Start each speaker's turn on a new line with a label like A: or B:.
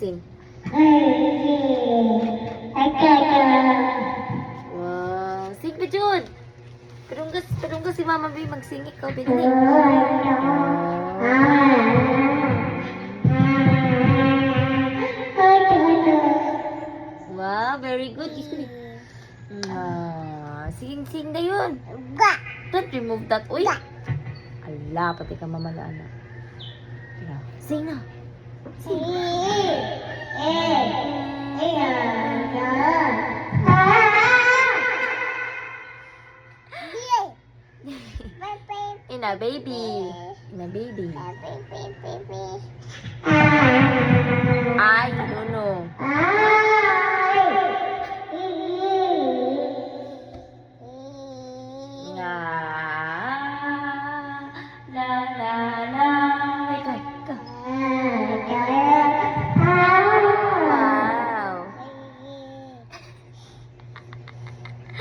A: Sing. Wow. Sing pa, Jud. Perunggas si Mama B. Magsing ikaw, Bini. Wow, very good. Sing na yun. Don't remove that. Uy. Ala, pati ka mamalaan na. Yeah. Sing na. Sing. Ina baby. Ina baby. Ay,